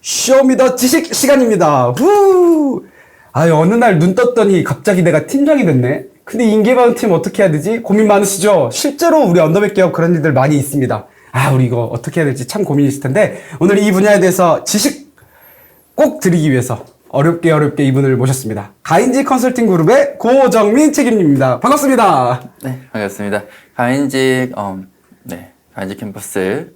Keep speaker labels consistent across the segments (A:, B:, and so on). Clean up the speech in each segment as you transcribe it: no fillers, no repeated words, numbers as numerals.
A: 쇼미더 지식 시간입니다. 후! 아유, 어느 날 눈 떴더니 갑자기 내가 팀장이 됐네. 근데 인계받은 팀 어떻게 해야 되지? 고민 많으시죠? 실제로 우리 언더백 기업 그런 일들 많이 있습니다. 아, 우리 이거 어떻게 해야 될지 참 고민이 있을 텐데, 오늘 이 분야에 대해서 지식 꼭 드리기 위해서 어렵게 이분을 모셨습니다. 가인지 컨설팅 그룹의 고정민 책임님입니다. 반갑습니다.
B: 네, 반갑습니다. 가인지 캠퍼스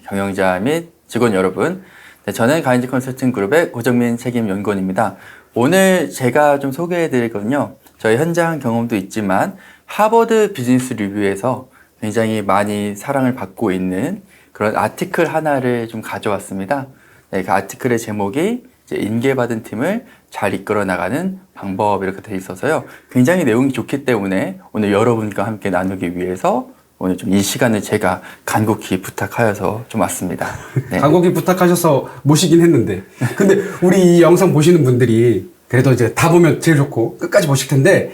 B: 경영자 및 직원 여러분, 저는 가인지 컨설팅 그룹의 고정민 책임 연구원입니다. 오늘 제가 좀 소개해 드릴 건요, 저희 현장 경험도 있지만 하버드 비즈니스 리뷰에서 굉장히 많이 사랑을 받고 있는 그런 아티클 하나를 좀 가져왔습니다. 네, 그 아티클의 제목이 이제 인계받은 팀을 잘 이끌어 나가는 방법, 이렇게 되어 있어서요, 굉장히 내용이 좋기 때문에 오늘 여러분과 함께 나누기 위해서 오늘 좀 이 시간을 제가 간곡히 부탁하여서 좀 왔습니다. 네.
A: 간곡히 부탁하셔서 모시긴 했는데, 근데 우리 이 영상 보시는 분들이 그래도 이제 다 보면 제일 좋고 끝까지 보실 텐데,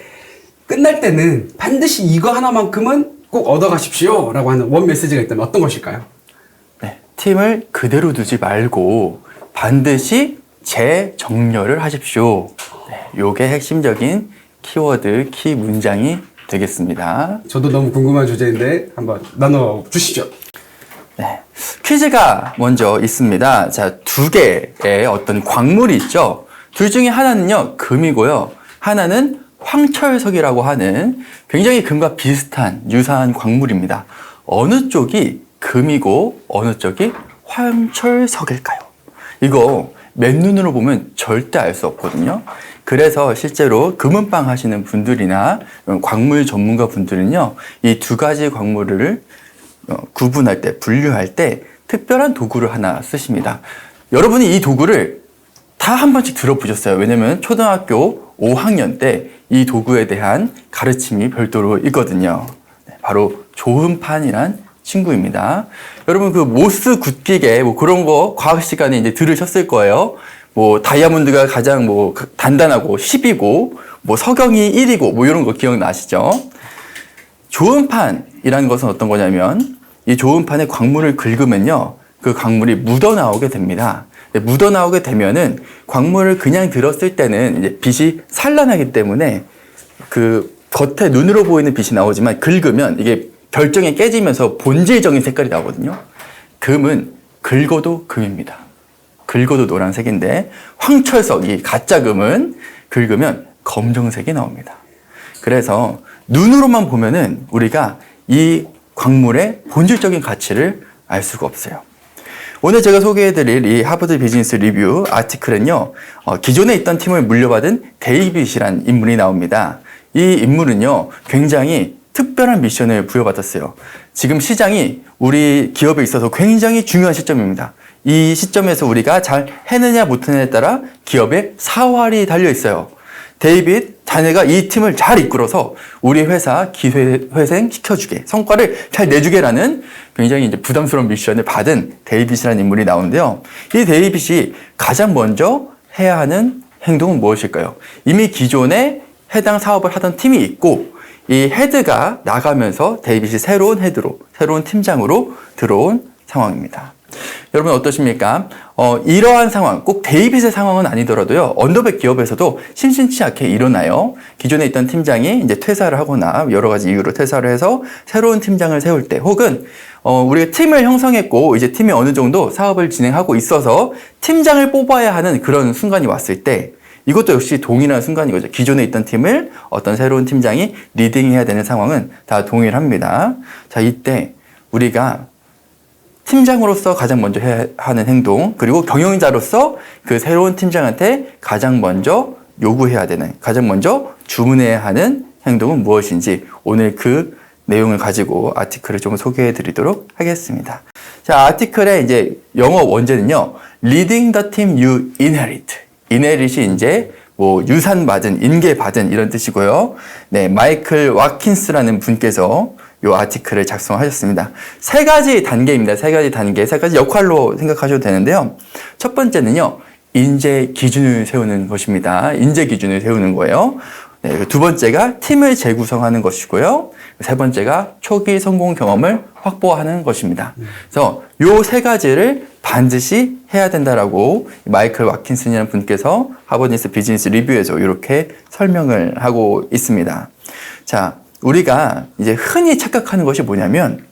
A: 끝날 때는 반드시 이거 하나만큼은 꼭 얻어가십시오 라고 하는 원 메시지가 있다면 어떤 것일까요?
B: 네, 팀을 그대로 두지 말고 반드시 재정렬을 하십시오. 네, 요게 핵심적인 키워드, 키 문장이 되겠습니다.
A: 저도 너무 궁금한 주제인데 한번 나눠 주시죠.
B: 네, 퀴즈가 먼저 있습니다. 자, 두 개의 어떤 광물이 있죠. 둘 중에 하나는요, 금이고요. 하나는 황철석이라고 하는 굉장히 금과 비슷한 유사한 광물입니다. 어느 쪽이 금이고 어느 쪽이 황철석일까요? 이거 맨눈으로 보면 절대 알 수 없거든요. 그래서 실제로 금은방 하시는 분들이나 광물 전문가 분들은요, 이 두 가지 광물을 구분할 때, 분류할 때 특별한 도구를 하나 쓰십니다. 여러분이 이 도구를 다 한 번씩 들어보셨어요. 왜냐면 초등학교 5학년 때 이 도구에 대한 가르침이 별도로 있거든요. 바로 조음판이란 친구입니다. 여러분, 그 모스 굳기계 뭐 그런 거 과학 시간에 이제 들으셨을 거예요. 뭐 다이아몬드가 가장 뭐 단단하고 10이고 뭐 석영이 1이고 뭐 이런 거 기억나시죠? 조음판이라는 것은 어떤 거냐면, 이 조음판에 광물을 긁으면요, 그 광물이 묻어나오게 됩니다. 묻어나오게 되면은 광물을 그냥 들었을 때는 이제 빛이 산란하기 때문에 그 겉에 눈으로 보이는 빛이 나오지만 긁으면 이게 결정이 깨지면서 본질적인 색깔이 나오거든요. 금은 긁어도 금입니다. 긁어도 노란색인데, 황철석이 가짜 금은 긁으면 검정색이 나옵니다. 그래서 눈으로만 보면은 우리가 이 광물의 본질적인 가치를 알 수가 없어요. 오늘 제가 소개해드릴 이 하버드 비즈니스 리뷰 아티클은요, 기존에 있던 팀을 물려받은 데이빗이란 인물이 나옵니다. 이 인물은요, 굉장히 특별한 미션을 부여받았어요. 지금 시장이 우리 기업에 있어서 굉장히 중요한 시점입니다. 이 시점에서 우리가 잘 해내냐 못해냐에 따라 기업의 사활이 달려 있어요. 데이빗 자네가 이 팀을 잘 이끌어서 우리 회사 기회생 시켜주게, 성과를 잘 내주게라는 굉장히 이제 부담스러운 미션을 받은 데이빗이라는 인물이 나오는데요. 이 데이빗이 가장 먼저 해야 하는 행동은 무엇일까요? 이미 기존에 해당 사업을 하던 팀이 있고, 이 헤드가 나가면서 데이빗이 새로운 팀장으로 들어온 상황입니다. 여러분 어떠십니까? 이러한 상황, 꼭 데이빗의 상황은 아니더라도요, 언더백 기업에서도 심심치 않게 일어나요. 기존에 있던 팀장이 이제 퇴사를 하거나 여러 가지 이유로 퇴사를 해서 새로운 팀장을 세울 때, 혹은 우리가 팀을 형성했고 이제 팀이 어느 정도 사업을 진행하고 있어서 팀장을 뽑아야 하는 그런 순간이 왔을 때, 이것도 역시 동일한 순간이거죠. 기존에 있던 팀을 어떤 새로운 팀장이 리딩해야 되는 상황은 다 동일합니다. 자, 이때 우리가 팀장으로서 가장 먼저 해야 하는 행동, 그리고 경영자로서 그 새로운 팀장한테 가장 먼저 요구해야 되는, 가장 먼저 주문해야 하는 행동은 무엇인지, 오늘 그 내용을 가지고 아티클을 좀 소개해 드리도록 하겠습니다. 자, 아티클의 이제 영어 원제는요, Leading the team you inherit. 인헤릿이 이제 뭐 유산받은, 인계받은 이런 뜻이고요. 네, 마이클 와킨스라는 분께서 요 아티클을 작성하셨습니다. 세 가지 단계입니다. 세 가지 역할로 생각하셔도 되는데요. 첫 번째는요, 인재 기준을 세우는 것입니다. 인재 기준을 세우는 거예요. 네, 두 번째가 팀을 재구성하는 것이고요. 세 번째가 초기 성공 경험을 확보하는 것입니다. 그래서 요 세 가지를 반드시 해야 된다라고 마이클 와킨슨이라는 분께서 하버드 비즈니스 리뷰에서 이렇게 설명을 하고 있습니다. 자, 우리가 이제 흔히 착각하는 것이 뭐냐면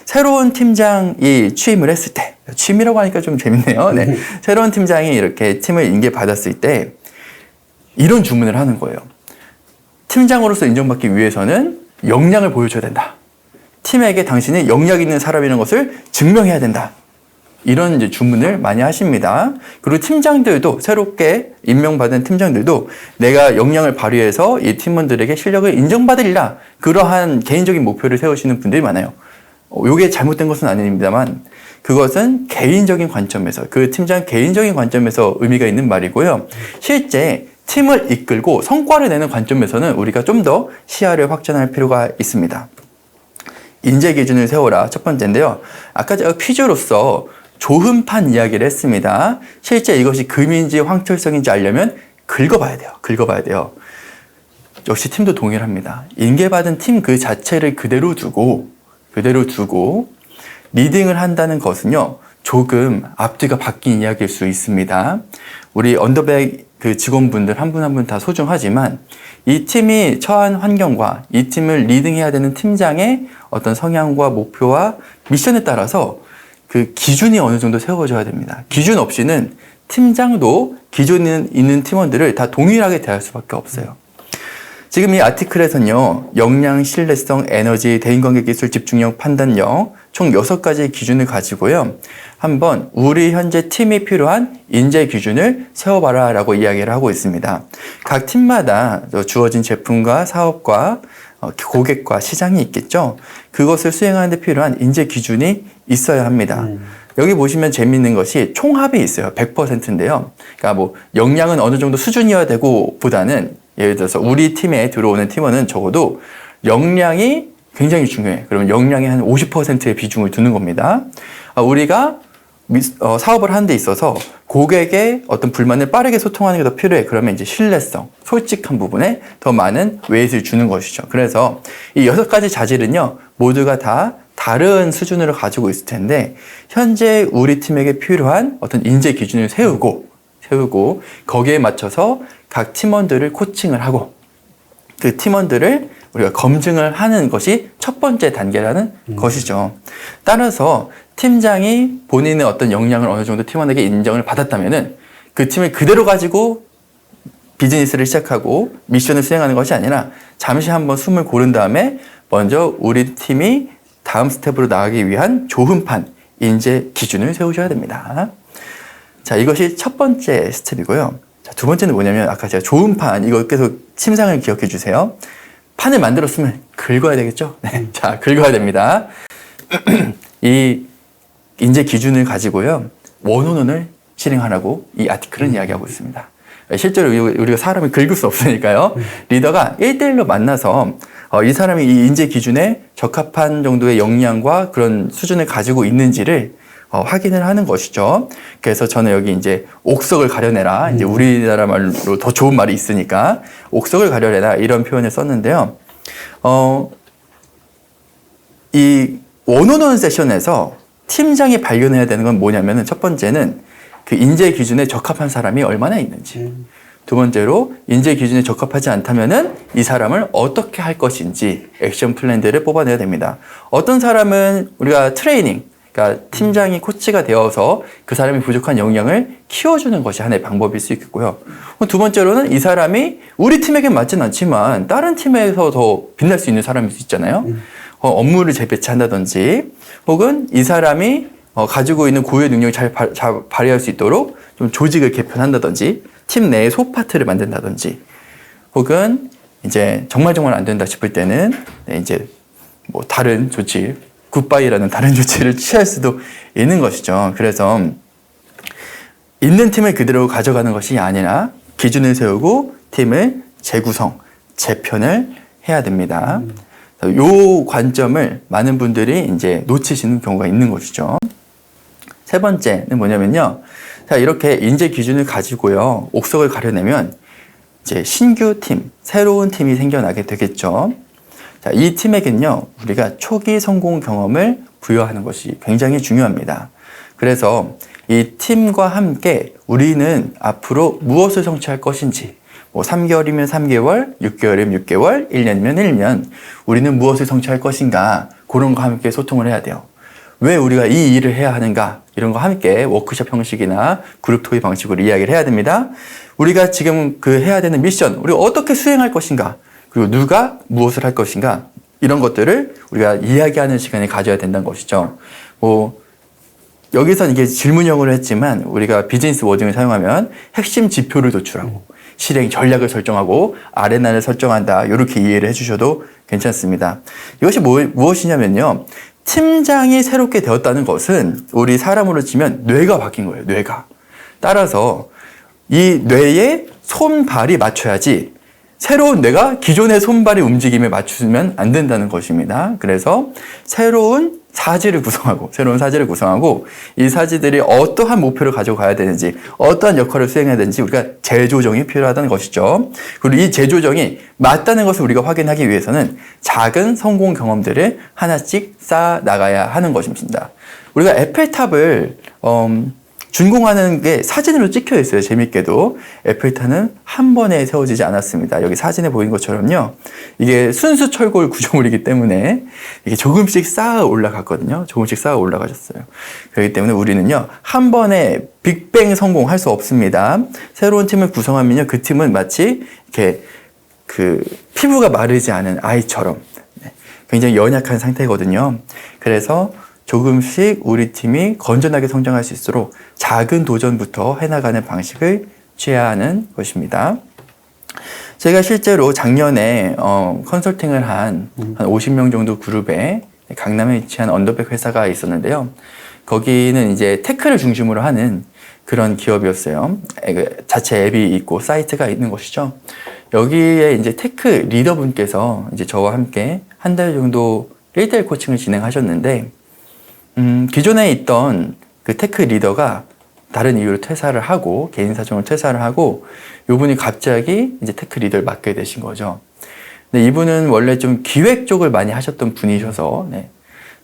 B: 새로운 팀장이 취임을 했을 때, 취임이라고 하니까 좀 재밌네요. 네. 새로운 팀장이 이렇게 팀을 인계받았을 때 이런 주문을 하는 거예요. 팀장으로서 인정받기 위해서는 역량을 보여줘야 된다. 팀에게 당신이 역량 있는 사람이라는 것을 증명해야 된다. 이런 이제 주문을 많이 하십니다. 그리고 팀장들도, 새롭게 임명받은 팀장들도 내가 역량을 발휘해서 이 팀원들에게 실력을 인정받으리라. 그러한 개인적인 목표를 세우시는 분들이 많아요. 이게 잘못된 것은 아닙니다만 그것은 개인적인 관점에서, 그 팀장 개인적인 관점에서 의미가 있는 말이고요. 실제 팀을 이끌고 성과를 내는 관점에서는 우리가 좀 더 시야를 확장할 필요가 있습니다. 인재 기준을 세워라 첫 번째인데요. 아까 제가 퀴즈로서 조흠판 이야기를 했습니다. 실제 이것이 금인지 황철성인지 알려면 긁어봐야 돼요. 긁어봐야 돼요. 역시 팀도 동일합니다. 인계받은 팀 그 자체를 그대로 두고 리딩을 한다는 것은요, 조금 앞뒤가 바뀐 이야기일 수 있습니다. 우리 언더백 그 직원분들 한 분 한 분 다 소중하지만 이 팀이 처한 환경과 이 팀을 리딩해야 되는 팀장의 어떤 성향과 목표와 미션에 따라서 그 기준이 어느 정도 세워져야 됩니다. 기준 없이는 팀장도 기존에 있는 팀원들을 다 동일하게 대할 수밖에 없어요. 지금 이 아티클에서는요, 역량, 신뢰성, 에너지, 대인관계 기술, 집중력, 판단력 총 6가지의 기준을 가지고요. 한번 우리 현재 팀이 필요한 인재 기준을 세워봐라 라고 이야기를 하고 있습니다. 각 팀마다 주어진 제품과 사업과 고객과 시장이 있겠죠. 그것을 수행하는 데 필요한 인재 기준이 있어야 합니다. 여기 보시면 재미있는 것이 총합이 있어요. 100%인데요. 그러니까 뭐 역량은 어느 정도 수준이어야 되고 보다는 예를 들어서 우리 팀에 들어오는 팀원은 적어도 역량이 굉장히 중요해. 그러면 역량의 한 50%의 비중을 두는 겁니다. 우리가 사업을 하는 데 있어서 고객의 어떤 불만을 빠르게 소통하는 게 더 필요해. 그러면 이제 신뢰성, 솔직한 부분에 더 많은 웨이트를 주는 것이죠. 그래서 이 6가지 자질은요, 모두가 다 다른 수준으로 가지고 있을 텐데, 현재 우리 팀에게 필요한 어떤 인재 기준을 세우고 거기에 맞춰서 각 팀원들을 코칭을 하고 그 팀원들을 우리가 검증을 하는 것이 첫 번째 단계라는 것이죠. 따라서 팀장이 본인의 어떤 역량을 어느 정도 팀원에게 인정을 받았다면은 그 팀을 그대로 가지고 비즈니스를 시작하고 미션을 수행하는 것이 아니라 잠시 한번 숨을 고른 다음에 먼저 우리 팀이 다음 스텝으로 나가기 위한 조흠판, 인재 기준을 세우셔야 됩니다. 자, 이것이 첫 번째 스텝이고요. 자, 두 번째는 뭐냐면 아까 제가 조음판, 이거 계속 침상을 기억해 주세요. 판을 만들었으면 긁어야 되겠죠? 네. 자, 긁어야 됩니다. 이 인재 기준을 가지고요, 원원원을 실행하라고 이 아티클은 이야기하고 있습니다. 실제로 우리가 사람을 긁을 수 없으니까요. 리더가 1대1로 만나서 이 사람이 이 인재 기준에 적합한 정도의 역량과 그런 수준을 가지고 있는지를 확인을 하는 것이죠. 그래서 저는 여기 이제 옥석을 가려내라. 이제 우리나라 말로 더 좋은 말이 있으니까 옥석을 가려내라 이런 표현을 썼는데요. 이 원오원 세션에서 팀장이 발견해야 되는 건 뭐냐면은 첫 번째는 그 인재 기준에 적합한 사람이 얼마나 있는지. 두 번째로 인재 기준에 적합하지 않다면은 이 사람을 어떻게 할 것인지 액션 플랜들을 뽑아내야 됩니다. 어떤 사람은 우리가 트레이닝, 그러니까 팀장이 코치가 되어서 그 사람이 부족한 역량을 키워주는 것이 하나의 방법일 수 있겠고요. 두 번째로는 이 사람이 우리 팀에게 맞진 않지만 다른 팀에서 더 빛날 수 있는 사람일 수 있잖아요. 업무를 재배치한다든지 혹은 이 사람이 가지고 있는 고유의 능력을 잘 발휘할 수 있도록 좀 조직을 개편한다든지 팀 내에 소파트를 만든다든지 혹은 이제 정말 안 된다 싶을 때는 이제 뭐 다른 조치, 굿바이라는 다른 조치를 취할 수도 있는 것이죠. 그래서 있는 팀을 그대로 가져가는 것이 아니라 기준을 세우고 팀을 재구성, 재편을 해야 됩니다. 이 관점을 많은 분들이 이제 놓치시는 경우가 있는 것이죠. 세 번째는 뭐냐면요. 자, 이렇게 인재 기준을 가지고요, 옥석을 가려내면 이제 신규 팀, 새로운 팀이 생겨나게 되겠죠. 자, 이 팀에겐요, 우리가 초기 성공 경험을 부여하는 것이 굉장히 중요합니다. 그래서 이 팀과 함께 우리는 앞으로 무엇을 성취할 것인지, 뭐 3개월이면 3개월, 6개월이면 6개월, 1년이면 1년, 우리는 무엇을 성취할 것인가, 그런 거 함께 소통을 해야 돼요. 왜 우리가 이 일을 해야 하는가, 이런 거 함께 워크숍 형식이나 그룹 토의 방식으로 이야기를 해야 됩니다. 우리가 지금 해야 되는 미션, 우리가 어떻게 수행할 것인가, 그리고 누가 무엇을 할 것인가, 이런 것들을 우리가 이야기하는 시간을 가져야 된다는 것이죠. 여기서는 이게 질문형으로 했지만 우리가 비즈니스 워딩을 사용하면 핵심 지표를 도출하고 실행 전략을 설정하고 아레나를 설정한다. 이렇게 이해를 해주셔도 괜찮습니다. 이것이 무엇이냐면요. 팀장이 새롭게 되었다는 것은 우리 사람으로 치면 뇌가 바뀐 거예요. 뇌가. 따라서 이 뇌에 손발이 맞춰야지 새로운 뇌가 기존의 손발의 움직임에 맞추면 안 된다는 것입니다. 그래서 새로운 사지를 구성하고 이 사지들이 어떠한 목표를 가지고 가야 되는지 어떠한 역할을 수행해야 되는지 우리가 재조정이 필요하다는 것이죠. 그리고 이 재조정이 맞다는 것을 우리가 확인하기 위해서는 작은 성공 경험들을 하나씩 쌓아 나가야 하는 것입니다. 우리가 에펠탑을 준공하는 게 사진으로 찍혀 있어요. 재밌게도. 에펠탑은 한 번에 세워지지 않았습니다. 여기 사진에 보이는 것처럼요. 이게 순수 철골 구조물이기 때문에 이게 조금씩 쌓아 올라갔거든요. 조금씩 쌓아 올라가셨어요. 그렇기 때문에 우리는요, 한 번에 빅뱅 성공할 수 없습니다. 새로운 팀을 구성하면요, 그 팀은 마치 이렇게 피부가 마르지 않은 아이처럼 굉장히 연약한 상태거든요. 그래서 조금씩 우리 팀이 건전하게 성장할 수 있도록 작은 도전부터 해나가는 방식을 취해야 하는 것입니다. 제가 실제로 작년에 컨설팅을 한 50명 정도 그룹에 강남에 위치한 언더백 회사가 있었는데요. 거기는 이제 테크를 중심으로 하는 그런 기업이었어요. 자체 앱이 있고 사이트가 있는 것이죠. 여기에 이제 테크 리더분께서 이제 저와 함께 한 달 정도 1대1 코칭을 진행하셨는데, 기존에 있던 그 테크 리더가 다른 이유로 퇴사를 하고, 개인 사정으로 퇴사를 하고, 이분이 갑자기 이제 테크 리더를 맡게 되신 거죠. 근데 이분은 원래 좀 기획 쪽을 많이 하셨던 분이셔서,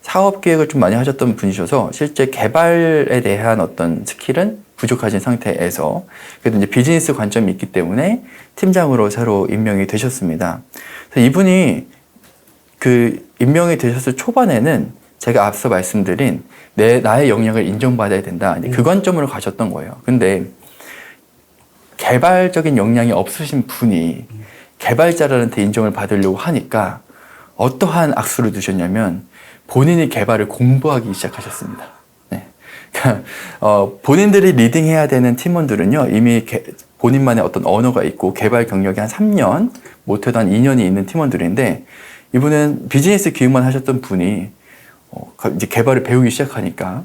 B: 사업 기획을 좀 많이 하셨던 분이셔서, 실제 개발에 대한 어떤 스킬은 부족하신 상태에서, 그래도 이제 비즈니스 관점이 있기 때문에 팀장으로 새로 임명이 되셨습니다. 그래서 이분이 임명이 되셨을 초반에는 제가 앞서 말씀드린 나의 역량을 인정받아야 된다. 그 관점으로 가셨던 거예요. 근데 개발적인 역량이 없으신 분이 개발자들한테 인정을 받으려고 하니까 어떠한 악수를 두셨냐면 본인이 개발을 공부하기 시작하셨습니다. 그러니까 본인들이 리딩해야 되는 팀원들은요, 이미 본인만의 어떤 언어가 있고 개발 경력이 한 3년, 못해도 한 2년이 있는 팀원들인데, 이분은 비즈니스 기획만 하셨던 분이 이제 개발을 배우기 시작하니까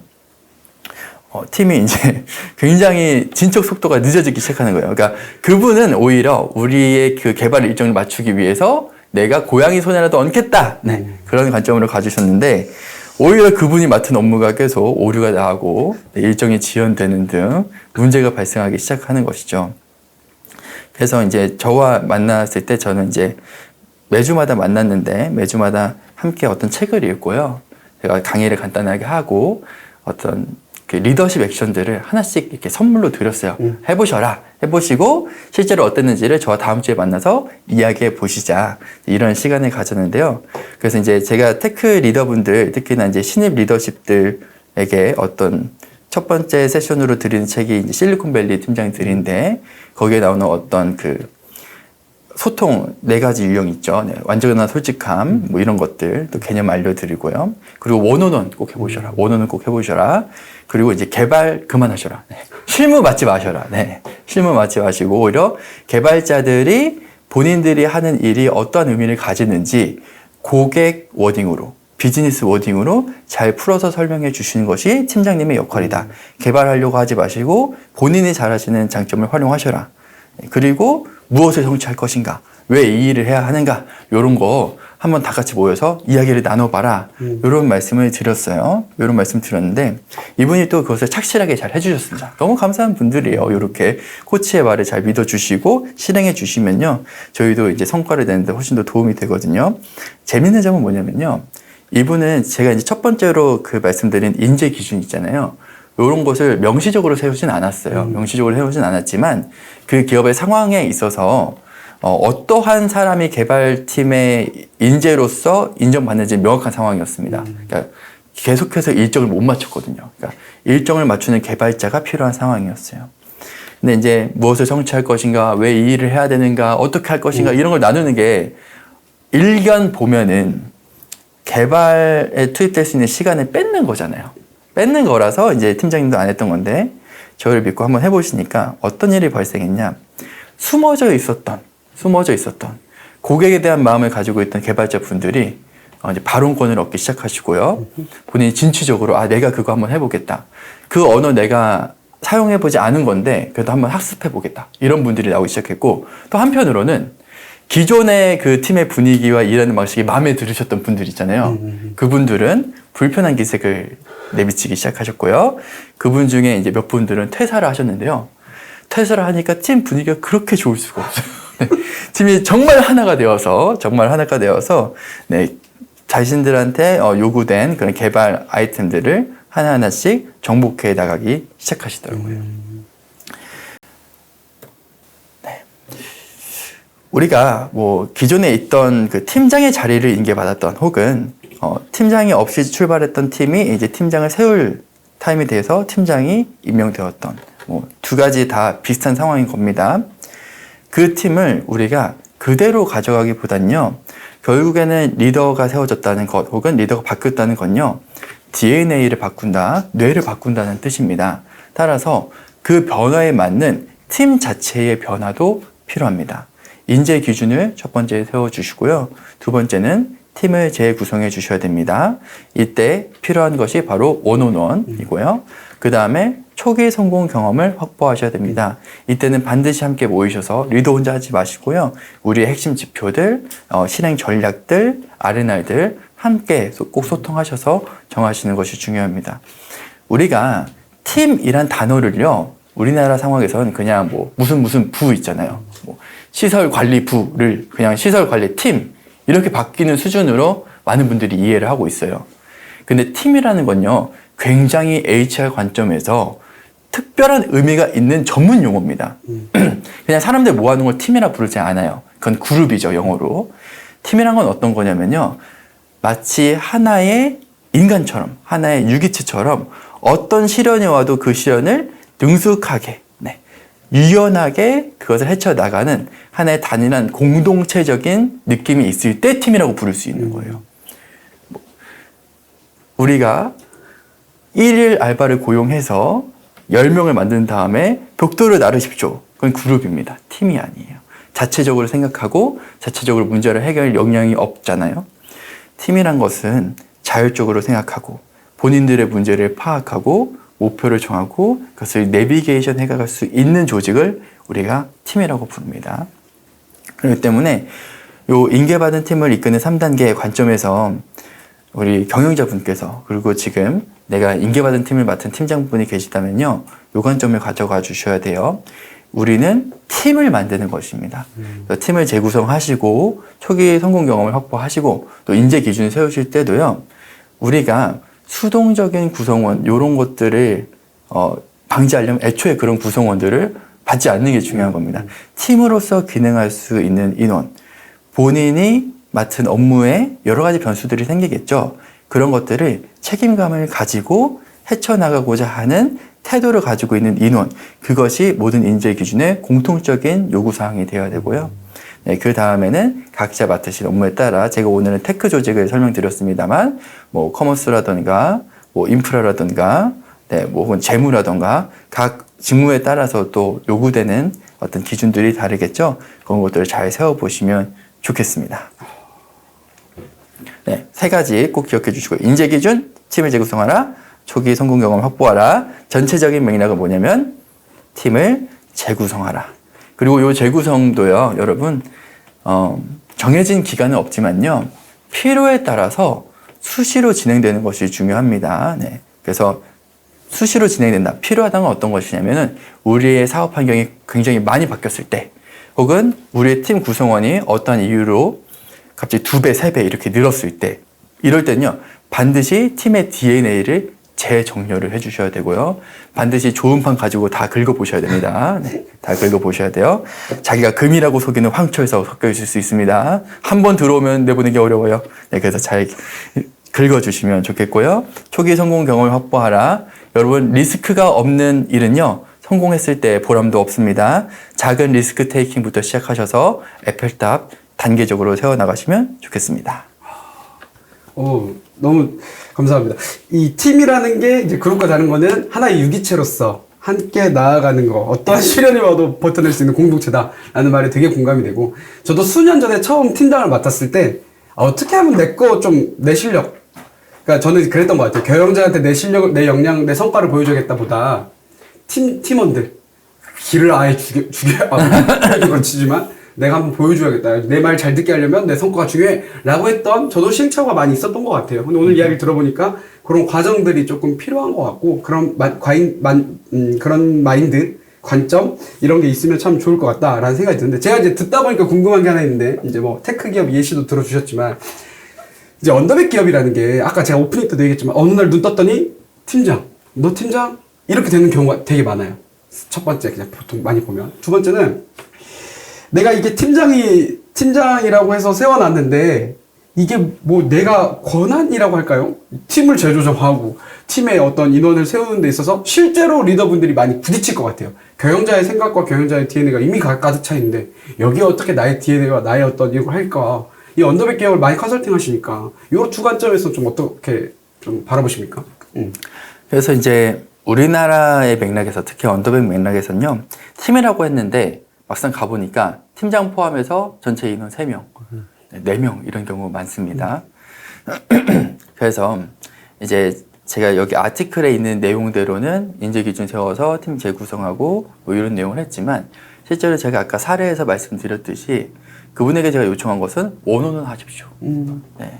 B: 팀이 이제 굉장히 진척 속도가 늦어지기 시작하는 거예요. 그러니까 그분은 오히려 우리의 그 개발 일정을 맞추기 위해서 내가 고양이 손에라도 얹겠다, 그런 관점으로 가주셨는데, 오히려 그분이 맡은 업무가 계속 오류가 나고 일정이 지연되는 등 문제가 발생하기 시작하는 것이죠. 그래서 이제 저와 만났을 때 저는 이제 매주마다 만났는데 매주마다 함께 어떤 책을 읽고요. 제가 강의를 간단하게 하고 어떤 그 리더십 액션들을 하나씩 이렇게 선물로 드렸어요. 해보셔라. 해보시고 실제로 어땠는지를 저와 다음 주에 만나서 이야기해 보시자. 이런 시간을 가졌는데요. 그래서 이제 제가 테크 리더분들, 특히나 이제 신입 리더십들에게 어떤 첫 번째 세션으로 드리는 책이 이제 실리콘밸리 팀장들인데, 거기에 나오는 어떤 소통 4가지 유형 있죠. 완전한 솔직함, 뭐 이런 것들 또 개념 알려드리고요. 그리고 원어원 꼭 해보셔라. 원어원 꼭 해보셔라. 그리고 이제 개발 그만하셔라. 실무 맡지 마셔라. 실무 맡지 마시고 오히려 개발자들이 본인들이 하는 일이 어떠한 의미를 가지는지 고객 워딩으로, 비즈니스 워딩으로 잘 풀어서 설명해 주시는 것이 팀장님의 역할이다. 개발하려고 하지 마시고 본인이 잘하시는 장점을 활용하셔라. 그리고 무엇을 성취할 것인가, 왜 이 일을 해야 하는가, 이런 거 한번 다 같이 모여서 이야기를 나눠봐라. 이런 말씀을 드렸어요. 이런 말씀 드렸는데 이분이 또 그것을 착실하게 잘 해주셨습니다. 너무 감사한 분들이에요. 이렇게 코치의 말을 잘 믿어주시고 실행해 주시면요. 저희도 이제 성과를 내는데 훨씬 더 도움이 되거든요. 재밌는 점은 뭐냐면요. 이분은 제가 이제 첫 번째로 그 말씀드린 인재 기준 있잖아요. 이런 것을 명시적으로 세우진 않았어요. 명시적으로 세우진 않았지만 그 기업의 상황에 있어서 어떠한 사람이 개발팀의 인재로서 인정받는지 명확한 상황이었습니다. 그러니까 계속해서 일정을 못 맞췄거든요. 그러니까 일정을 맞추는 개발자가 필요한 상황이었어요. 근데 이제 무엇을 성취할 것인가, 왜 이 일을 해야 되는가, 어떻게 할 것인가 이런 걸 나누는 게 일견 보면은 개발에 투입될 수 있는 시간을 뺏는 거잖아요. 뺏는 거라서 이제 팀장님도 안 했던 건데 저를 믿고 한번 해보시니까 어떤 일이 발생했냐. 숨어져 있었던 고객에 대한 마음을 가지고 있던 개발자 분들이 이제 발언권을 얻기 시작하시고요. 본인이 진취적으로 내가 그거 한번 해보겠다. 그 언어 내가 사용해보지 않은 건데 그래도 한번 학습해보겠다. 이런 분들이 나오기 시작했고 또 한편으로는 기존의 그 팀의 분위기와 일하는 방식이 마음에 들으셨던 분들 있잖아요. 그분들은 불편한 기색을 내비치기 시작하셨고요. 그분 중에 이제 몇 분들은 퇴사를 하셨는데요. 퇴사를 하니까 팀 분위기가 그렇게 좋을 수가 없어요. 네. 팀이 정말 하나가 되어서 네, 자신들한테 요구된 그런 개발 아이템들을 하나하나씩 정복해 나가기 시작하시더라고요. 네. 우리가 뭐 기존에 있던 그 팀장의 자리를 인계받았던 혹은 팀장이 없이 출발했던 팀이 이제 팀장을 세울 타임이 돼서 팀장이 임명되었던 뭐 두 가지 다 비슷한 상황인 겁니다. 그 팀을 우리가 그대로 가져가기보단요. 결국에는 리더가 세워졌다는 것 혹은 리더가 바뀌었다는 건요. DNA를 바꾼다, 뇌를 바꾼다는 뜻입니다. 따라서 그 변화에 맞는 팀 자체의 변화도 필요합니다. 인재 기준을 첫 번째 세워주시고요. 두 번째는 팀을 재구성해 주셔야 됩니다. 이때 필요한 것이 바로 원온원이고요. 그 다음에 초기 성공 경험을 확보하셔야 됩니다. 이때는 반드시 함께 모이셔서 리더 혼자 하지 마시고요. 우리의 핵심 지표들, 실행 전략들, R&R들 함께 꼭 소통하셔서 정하시는 것이 중요합니다. 우리가 팀이란 단어를요. 우리나라 상황에서는 그냥 뭐 무슨 부 있잖아요. 뭐 시설관리부를 그냥 시설관리팀 이렇게 바뀌는 수준으로 많은 분들이 이해를 하고 있어요. 근데 팀이라는 건요. 굉장히 HR 관점에서 특별한 의미가 있는 전문 용어입니다. 그냥 사람들 모아놓은 걸 팀이라 부르지 않아요. 그건 그룹이죠, 영어로. 팀이란 건 어떤 거냐면요. 마치 하나의 인간처럼, 하나의 유기체처럼 어떤 시련이 와도 그 시련을 능숙하게, 유연하게 그것을 헤쳐나가는 하나의 단일한 공동체적인 느낌이 있을 때 팀이라고 부를 수 있는 거예요. 우리가 1일 알바를 고용해서 10명을 만든 다음에 벽돌을 나르십시오. 그건 그룹입니다. 팀이 아니에요. 자체적으로 생각하고 자체적으로 문제를 해결할 역량이 없잖아요. 팀이란 것은 자율적으로 생각하고 본인들의 문제를 파악하고 목표를 정하고 그것을 내비게이션 해갈 수 있는 조직을 우리가 팀이라고 부릅니다. 그렇기 때문에 요 인계받은 팀을 이끄는 3단계의 관점에서 우리 경영자분께서 그리고 지금 내가 인계받은 팀을 맡은 팀장분이 계시다면요. 요 관점을 가져가 주셔야 돼요. 우리는 팀을 만드는 것입니다. 팀을 재구성하시고 초기 성공 경험을 확보하시고 또 인재 기준을 세우실 때도요. 우리가 수동적인 구성원 이런 것들을 방지하려면 애초에 그런 구성원들을 받지 않는 게 중요한 겁니다. 팀으로서 기능할 수 있는 인원, 본인이 맡은 업무에 여러 가지 변수들이 생기겠죠. 그런 것들을 책임감을 가지고 헤쳐나가고자 하는 태도를 가지고 있는 인원, 그것이 모든 인재 기준의 공통적인 요구사항이 되어야 되고요. 네, 그 다음에는 각자 맡으신 업무에 따라 제가 오늘은 테크 조직을 설명드렸습니다만 뭐 커머스라든가 뭐 인프라라든가 뭐 혹은 재무라든가 각 직무에 따라서 또 요구되는 어떤 기준들이 다르겠죠. 그런 것들을 잘 세워보시면 좋겠습니다. 네, 세 가지 꼭 기억해 주시고 인재 기준, 팀을 재구성하라, 초기 성공 경험 확보하라. 전체적인 맥락은 뭐냐면 팀을 재구성하라. 그리고 이 재구성도요, 여러분 정해진 기간은 없지만요. 필요에 따라서 수시로 진행되는 것이 중요합니다. 네. 그래서 수시로 진행된다. 필요하다는 건 어떤 것이냐면은 우리의 사업 환경이 굉장히 많이 바뀌었을 때, 혹은 우리의 팀 구성원이 어떠한 이유로 갑자기 2배, 3배 이렇게 늘었을 때, 이럴 때는요, 반드시 팀의 DNA를 재정렬을 해주셔야 되고요. 반드시 좋은 판 가지고 다 긁어보셔야 됩니다. 네, 다 긁어보셔야 돼요. 자기가 금이라고 속이는 황초에서 섞여 있을 수 있습니다. 한 번 들어오면 내보내기 어려워요. 네, 그래서 잘 긁어주시면 좋겠고요. 초기 성공 경험을 확보하라. 여러분, 리스크가 없는 일은요, 성공했을 때 보람도 없습니다. 작은 리스크 테이킹부터 시작하셔서 에펠탑 단계적으로 세워나가시면 좋겠습니다.
A: 너무 감사합니다. 이 팀이라는 게 이제 그룹과 다른 거는 하나의 유기체로서 함께 나아가는 거, 어떠한 시련이 와도 버텨낼 수 있는 공동체다라는 말에 되게 공감이 되고, 저도 수년 전에 처음 팀장을 맡았을 때 어떻게 하면 내 실력, 그러니까 저는 그랬던 것 같아요. 경영자한테 내 실력을, 내 역량, 내 성과를 보여줘야겠다 보다 팀원들 길을 아예 그렇지만 내가 한번 보여줘야겠다. 내 말 잘 듣게 하려면 내 성과가 중요해. 라고 했던 저도 시행착오가 많이 있었던 것 같아요. 근데 오늘 이야기를 들어보니까 그런 과정들이 조금 필요한 것 같고, 그런 그런 마인드, 관점, 이런 게 있으면 참 좋을 것 같다라는 생각이 드는데, 제가 이제 듣다 보니까 궁금한 게 하나 있는데, 이제 뭐 테크 기업 예시도 들어주셨지만, 이제 언더백 기업이라는 게 아까 제가 오프닝 때도 얘기했지만 어느 날 눈 떴더니 팀장, 너 팀장? 이렇게 되는 경우가 되게 많아요. 첫 번째 그냥 보통 많이 보면. 두 번째는 내가 이게 팀장이라고 해서 세워놨는데 이게 뭐 내가 권한이라고 할까요? 팀을 재조정하고 팀의 어떤 인원을 세우는 데 있어서 실제로 리더분들이 많이 부딪힐 것 같아요. 경영자의 생각과 경영자의 DNA가 이미 가득 차 있는데 여기에 어떻게 나의 DNA와 나의 어떤 이걸 할까? 이 언더백 기업을 많이 컨설팅 하시니까 이 두 관점에서 좀 어떻게 좀 바라보십니까?
B: 그래서 이제 우리나라의 맥락에서, 특히 언더백 맥락에서는요, 팀이라고 했는데 막상 가보니까 팀장 포함해서 전체 인원 3명, 4명 이런 경우 많습니다. 그래서 이제 제가 여기 아티클에 있는 내용대로는 인재 기준 세워서 팀 재구성하고 뭐 이런 내용을 했지만, 실제로 제가 아까 사례에서 말씀드렸듯이 그분에게 제가 요청한 것은 원오는 하십시오. 네.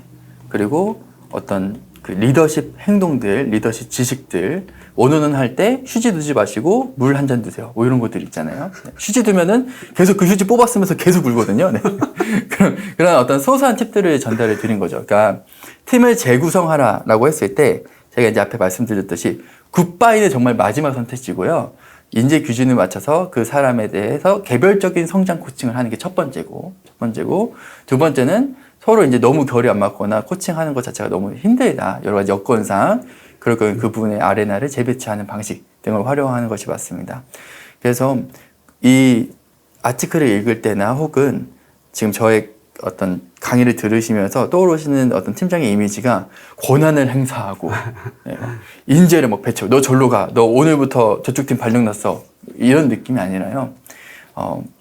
B: 그리고 어떤 그 리더십 행동들, 리더십 지식들, 원오는 할 때 휴지 두지 마시고 물 한 잔 드세요. 뭐 이런 것들 있잖아요. 네. 휴지 두면은 계속 그 휴지 뽑았으면서 계속 울거든요. 네. 그런 어떤 소소한 팁들을 전달해 드린 거죠. 그러니까 팀을 재구성하라라고 했을 때 제가 이제 앞에 말씀드렸듯이 굿바이는 정말 마지막 선택지고요. 인재 기준을 맞춰서 그 사람에 대해서 개별적인 성장 코칭을 하는 게 첫 번째고, 두 번째는 서로 이제 너무 결이 안 맞거나 코칭하는 것 자체가 너무 힘들다. 여러 가지 여건상. 그리고 그 부분의 아레나를 재배치하는 방식 등을 활용하는 것이 맞습니다. 그래서 이 아티클을 읽을 때나 혹은 지금 저의 어떤 강의를 들으시면서 떠오르시는 어떤 팀장의 이미지가 권한을 행사하고 네, 인재를 막 배치고 너 절로 가, 너 오늘부터 저쪽 팀 발령 났어, 이런 느낌이 아니라요.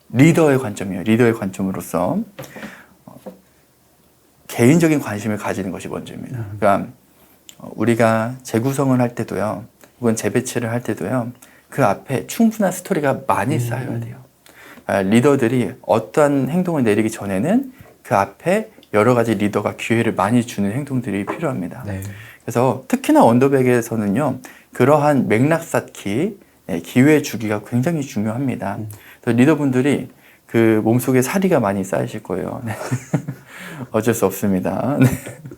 B: 리더의 관점이에요. 리더의 관점으로서 개인적인 관심을 가지는 것이 먼저입니다. 그러니까 우리가 재구성을 할 때도요, 혹은 재배치를 할 때도요, 그 앞에 충분한 스토리가 많이 쌓여야 돼요. 리더들이 어떠한 행동을 내리기 전에는 그 앞에 여러 가지 리더가 기회를 많이 주는 행동들이 필요합니다. 네. 그래서 특히나 언더백에서는요, 그러한 맥락 쌓기, 기회 주기가 굉장히 중요합니다. 그래서 리더분들이 그 몸속에 사리가 많이 쌓이실 거예요. 네. 어쩔 수 없습니다. 네.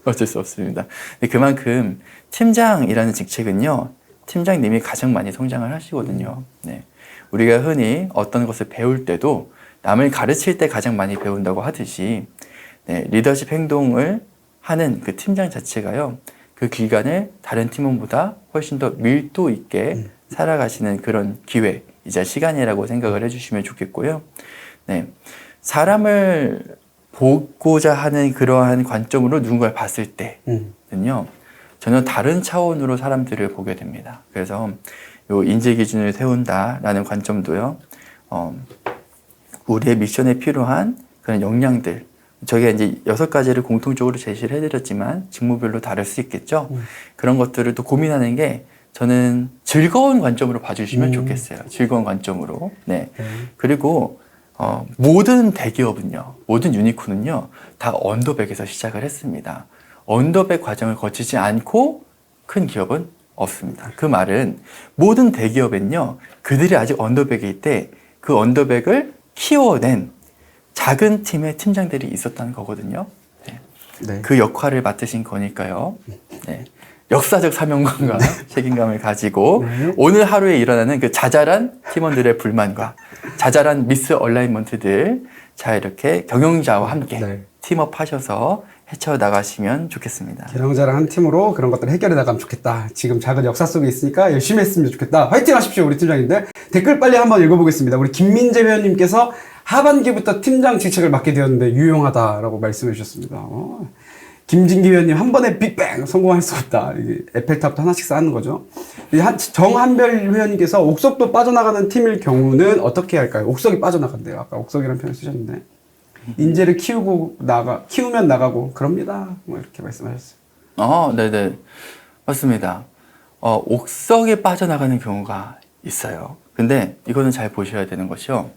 B: 어쩔 수 없습니다. 그만큼 팀장이라는 직책은요, 팀장님이 가장 많이 성장을 하시거든요. 네. 우리가 흔히 어떤 것을 배울 때도 남을 가르칠 때 가장 많이 배운다고 하듯이, 네, 리더십 행동을 하는 그 팀장 자체가요, 그 기간을 다른 팀원보다 훨씬 더 밀도 있게 살아가시는 그런 기회이자 시간이라고 생각을 해주시면 좋겠고요. 네, 사람을 보고자 하는 그러한 관점으로 누군가를 봤을 때는요, 전혀 다른 차원으로 사람들을 보게 됩니다. 그래서 요 인재 기준을 세운다라는 관점도요, 우리의 미션에 필요한 그런 역량들, 저희가 이제 6가지를 공통적으로 제시를 해드렸지만 직무별로 다를 수 있겠죠. 그런 것들을 또 고민하는 게 저는 즐거운 관점으로 봐주시면 좋겠어요. 즐거운 관점으로. 네. 그리고 모든 대기업은요, 모든 유니콘은요, 다 언더백에서 시작을 했습니다. 언더백 과정을 거치지 않고 큰 기업은 없습니다. 그 말은 모든 대기업엔요, 그들이 아직 언더백일 때 그 언더백을 키워낸 작은 팀의 팀장들이 있었다는 거거든요. 네.
A: 네.
B: 그 역할을 맡으신 거니까요. 네. 역사적 사명감과 책임감을 가지고
A: 네.
B: 오늘 하루에 일어나는 그 자잘한 팀원들의 불만과 자잘한 미스 얼라이먼트들 자 이렇게 경영자와 함께
A: 네.
B: 팀업 하셔서 헤쳐나가시면 좋겠습니다.
A: 경영자랑 한 팀으로 그런 것들을 해결해 나가면 좋겠다. 지금 작은 역사 속에 있으니까 열심히 했으면 좋겠다. 화이팅 하십시오, 우리 팀장님들. 댓글 빨리 한번 읽어보겠습니다. 우리 김민재 회원님께서 하반기부터 팀장 직책을 맡게 되었는데 유용하다라고 말씀해 주셨습니다. 김진기 회원님, 한 번에 빅뱅 성공할 수 없다. 이게 에펠탑도 하나씩 쌓는 거죠. 정한별 회원님께서 옥석도 빠져나가는 팀일 경우는 어떻게 할까요? 옥석이 빠져나간대요. 아까 옥석이라는 표현 쓰셨는데. 인재를 키우면 나가고, 그럽니다. 뭐 이렇게 말씀하셨어요.
B: 네네. 맞습니다. 옥석에 빠져나가는 경우가 있어요. 근데 이거는 잘 보셔야 되는 것이요.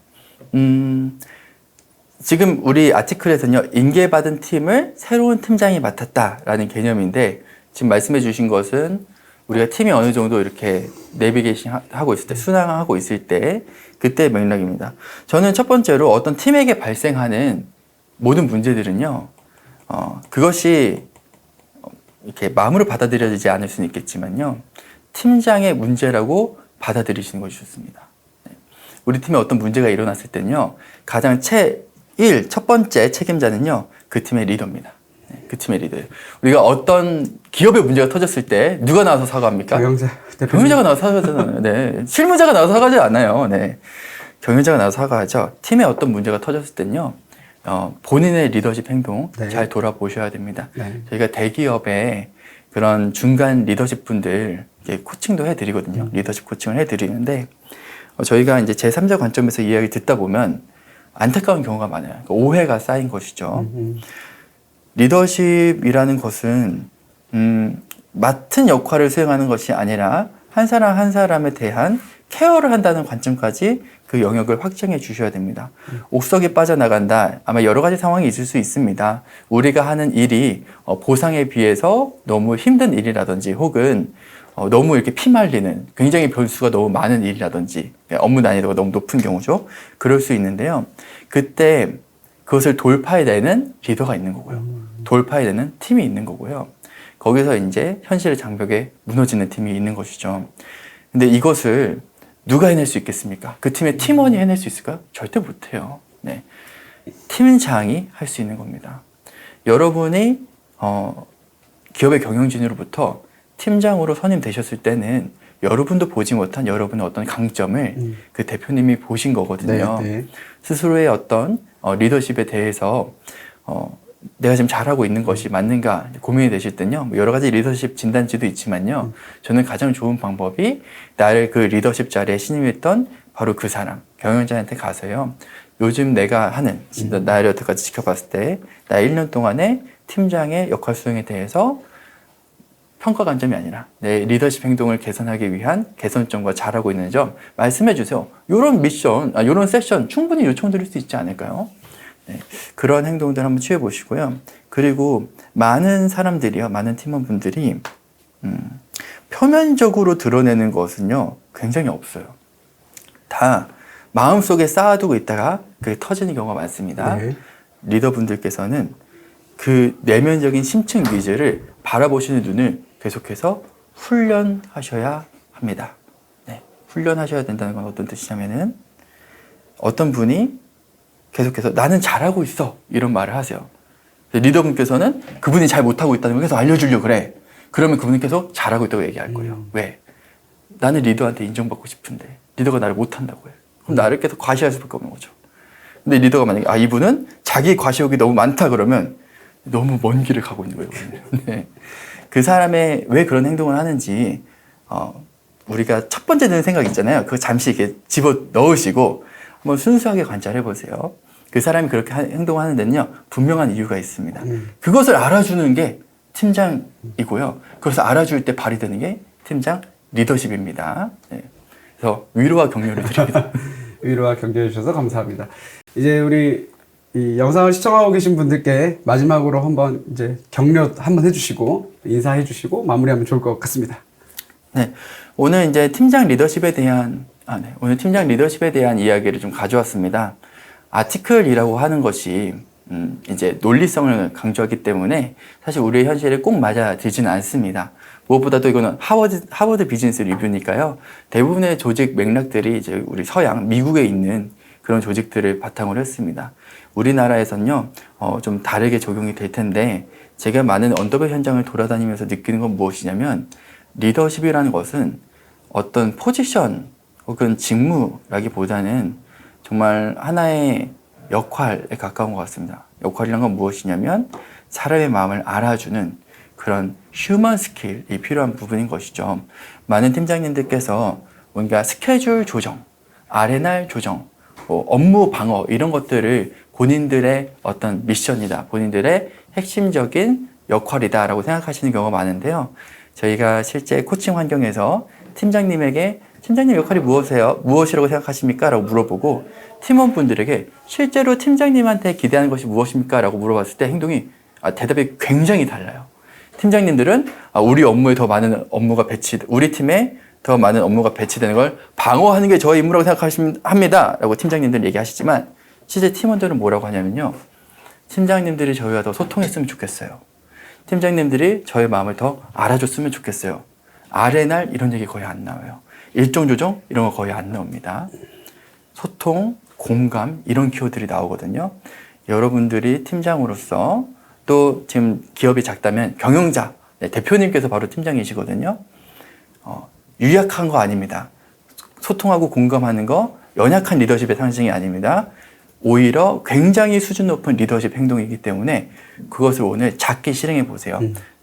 B: 지금 우리 아티클에서는요, 인계받은 팀을 새로운 팀장이 맡았다라는 개념인데, 지금 말씀해 주신 것은 우리가 팀이 어느 정도 이렇게 내비게이션 하고 있을 때, 순항하고 있을 때, 그때 맥락입니다. 저는 첫 번째로 어떤 팀에게 발생하는 모든 문제들은요, 그것이 이렇게 마음으로 받아들여지지 않을 수는 있겠지만요, 팀장의 문제라고 받아들이시는 것이 좋습니다. 우리 팀에 어떤 문제가 일어났을 때는요, 가장 첫 번째 책임자는요, 그 팀의 리더입니다. 그 팀의 리더예요. 우리가 어떤 기업의 문제가 터졌을 때 누가 나와서 사과합니까? 경영자가 나와서 사과하잖아요. 네. 실무자가 나와서 사과하지 않아요. 네. 경영자가 나와서 사과하죠. 팀에 어떤 문제가 터졌을 때는요, 본인의 리더십 행동
A: 네.
B: 잘 돌아보셔야 됩니다.
A: 네.
B: 저희가 대기업에 그런 중간 리더십 분들 코칭도 해드리거든요. 리더십 코칭을 해드리는데, 저희가 이제 제3자 관점에서 이야기 듣다 보면 안타까운 경우가 많아요. 그러니까 오해가 쌓인 것이죠. 리더십이라는 것은 맡은 역할을 수행하는 것이 아니라 한 사람 한 사람에 대한 케어를 한다는 관점까지 그 영역을 확장해 주셔야 됩니다. 옥석에 빠져나간다. 아마 여러 가지 상황이 있을 수 있습니다. 우리가 하는 일이 보상에 비해서 너무 힘든 일이라든지 혹은 너무 이렇게 피말리는 굉장히 변수가 너무 많은 일이라든지 업무 난이도가 너무 높은 경우죠. 그럴 수 있는데요. 그때 그것을 돌파해내는 리더가 있는 거고요. 돌파해내는 팀이 있는 거고요. 거기서 이제 현실의 장벽에 무너지는 팀이 있는 것이죠. 근데 이것을 누가 해낼 수 있겠습니까? 그 팀의 팀원이 해낼 수 있을까요? 절대 못해요. 네. 팀장이 할 수 있는 겁니다. 여러분이 기업의 경영진으로부터 팀장으로 선임되셨을 때는 여러분도 보지 못한 여러분의 어떤 강점을 그 대표님이 보신 거거든요.
A: 네, 네.
B: 스스로의 어떤 리더십에 대해서 내가 지금 잘하고 있는 것이 맞는가 고민이 되실 때는요, 여러 가지 리더십 진단지도 있지만요, 저는 가장 좋은 방법이 나를 그 리더십 자리에 신임했던 바로 그 사람, 경영자한테 가서요, 요즘 내가 하는, 진짜 나를 여태까지 지켜봤을 때, 나 1년 동안의 팀장의 역할 수행에 대해서 평가 관점이 아니라 내 리더십 행동을 개선하기 위한 개선점과 잘하고 있는 점 말씀해 주세요. 이런 미션, 이런 세션 충분히 요청드릴 수 있지 않을까요? 네, 그런 행동들 한번 취해 보시고요. 그리고 많은 사람들이요, 많은 팀원분들이 표면적으로 드러내는 것은요, 굉장히 없어요. 다 마음속에 쌓아두고 있다가 그게 터지는 경우가 많습니다.
A: 네.
B: 리더분들께서는 그 내면적인 심층 위즈를 바라보시는 눈을 계속해서 훈련하셔야 합니다. 네, 훈련하셔야 된다는 건 어떤 뜻이냐면은, 어떤 분이 계속해서 나는 잘하고 있어 이런 말을 하세요. 리더분께서는 그분이 잘 못하고 있다는 걸 계속 알려주려고 그래. 그러면 그분은 계속 잘하고 있다고 얘기할 거예요. 왜? 나는 리더한테 인정받고 싶은데 리더가 나를 못한다고 해. 그럼 나를 계속 과시할 수밖에 없는 거죠. 근데 리더가 만약에 이분은 자기 과시욕이 너무 많다 그러면 너무 먼 길을 가고 있는 거예요. 네. 그 사람의 왜 그런 행동을 하는지 우리가 첫 번째 드는 생각 있잖아요. 그거 잠시 이렇게 집어 넣으시고 한번 순수하게 관찰해 보세요. 그 사람이 그렇게 행동하는 데는요, 분명한 이유가 있습니다. 그것을 알아주는 게 팀장이고요. 그래서 알아줄 때 발휘되는 게 팀장 리더십입니다. 네. 그래서 위로와 격려를 드립니다.
A: 위로와 격려해 주셔서 감사합니다. 이제 우리 이 영상을 시청하고 계신 분들께 마지막으로 한번 이제 격려 한번 해주시고 인사해 주시고 마무리하면 좋을 것 같습니다.
B: 네, 오늘 이제 팀장 리더십에 대한 오늘 팀장 리더십에 대한 이야기를 좀 가져왔습니다. 아티클이라고 하는 것이 이제 논리성을 강조하기 때문에 사실 우리의 현실에 꼭 맞아 들지는 않습니다. 무엇보다도 이거는 하버드 비즈니스 리뷰니까요. 대부분의 조직 맥락들이 이제 우리 서양 미국에 있는 그런 조직들을 바탕으로 했습니다. 우리나라에선요, 좀 다르게 적용이 될 텐데, 제가 많은 언더백 현장을 돌아다니면서 느끼는 건 무엇이냐면, 리더십이라는 것은 어떤 포지션 혹은 직무라기보다는 정말 하나의 역할에 가까운 것 같습니다. 역할이란 건 무엇이냐면, 사람의 마음을 알아주는 그런 휴먼 스킬이 필요한 부분인 것이죠. 많은 팀장님들께서 뭔가 스케줄 조정, R&R 조정, 업무 방어 이런 것들을 본인들의 어떤 미션이다, 본인들의 핵심적인 역할이다라고 생각하시는 경우가 많은데요. 저희가 실제 코칭 환경에서 팀장님에게 팀장님 역할이 무엇이라고 생각하십니까? 라고 물어보고 팀원분들에게 실제로 팀장님한테 기대하는 것이 무엇입니까? 라고 물어봤을 때 행동이 대답이 굉장히 달라요. 팀장님들은 우리 업무에 더 많은 업무가 우리 팀에 더 많은 업무가 배치되는 걸 방어하는 게 저의 임무라고 생각합니다. 라고 팀장님들은 얘기하시지만 실제 팀원들은 뭐라고 하냐면요. 팀장님들이 저희와 더 소통했으면 좋겠어요. 팀장님들이 저의 마음을 더 알아줬으면 좋겠어요. R&R 이런 얘기 거의 안 나와요. 일정 조정 이런 거 거의 안 나옵니다. 소통, 공감 이런 키워드들이 나오거든요. 여러분들이 팀장으로서 또 지금 기업이 작다면 경영자, 대표님께서 바로 팀장이시거든요. 유약한 거 아닙니다. 소통하고 공감하는 거 연약한 리더십의 상징이 아닙니다. 오히려 굉장히 수준 높은 리더십 행동이기 때문에 그것을 오늘 작게 실행해 보세요.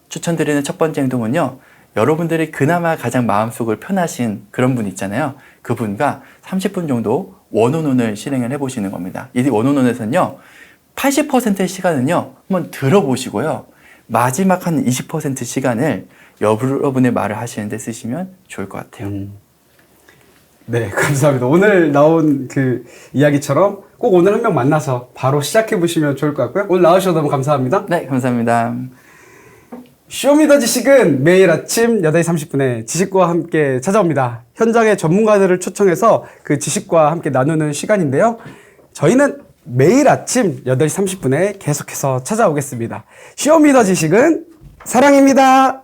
B: 추천드리는 첫 번째 행동은요. 여러분들이 그나마 가장 마음속을 편하신 그런 분 있잖아요. 그분과 30분 정도 원온원을 실행을 해보시는 겁니다. 이 원온원에서는요. 80%의 시간은요. 한번 들어보시고요. 마지막 한 20% 시간을 여러분의 말을 하시는데 쓰시면 좋을 것 같아요.
A: 네, 감사합니다. 오늘 나온 그 이야기처럼 꼭 오늘 한 명 만나서 바로 시작해 보시면 좋을 것 같고요. 오늘 나와주셔서 너무 감사합니다.
B: 네, 감사합니다.
A: 쇼미더 지식은 매일 아침 8시 30분에 지식과 함께 찾아옵니다. 현장의 전문가들을 초청해서 그 지식과 함께 나누는 시간인데요. 저희는 매일 아침 8시 30분에 계속해서 찾아오겠습니다. 쇼미더 지식은 사랑입니다.